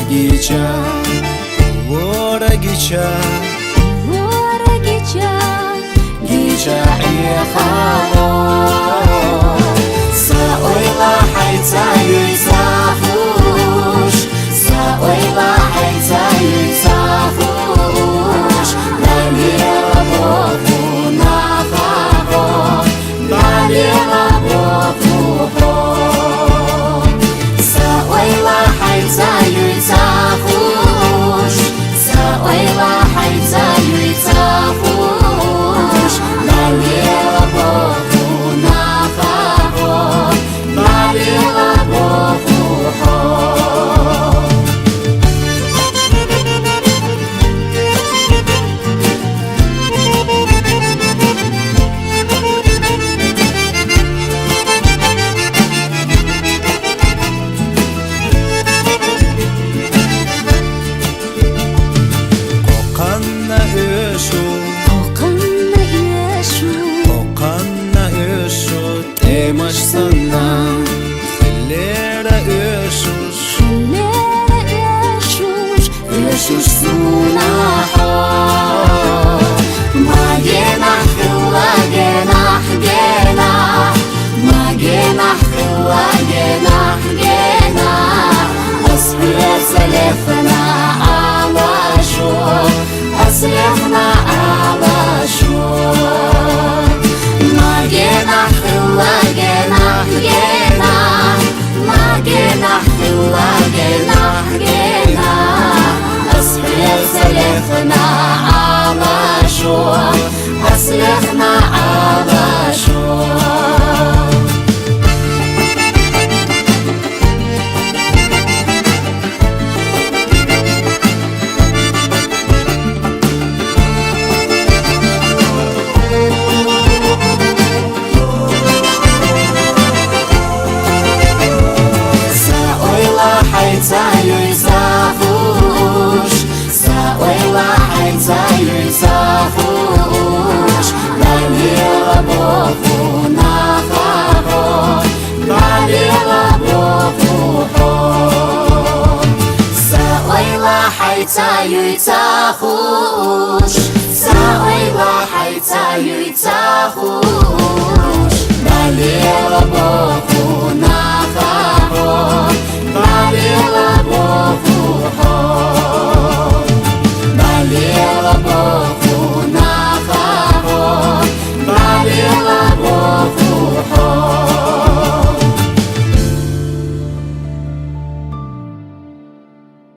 гича, вора гича, гича и хало. Саойла хайца юйзахуш, саойла хайца юйзахуш. Далила Богу нахаго, далила Богу хо. Саойла хайца юйзахуш, саойла хайца юйзахуш. Далила Богу нахаго, далила Богу хо. Temaş sana Fellera öşüş Öşüş sunaha Ma genah hılla genah genah Ma genah hılla genah genah Asbir selefna ala şu Aslefna ala şu Ma genah hılla genah genah Ma genah hılla genah genah Asbir selefna ala şu Aslefna ala şu Hayza yuzahush, sa'oila hayza yuzahush. Dalila Bogu nachaho, dalila Bogu ho. Sa'oila hayza yuzahush, sa'oila hayza yuzahush. Dalila Bogu nachaho, dalila Bogu ho, dalila Bogu.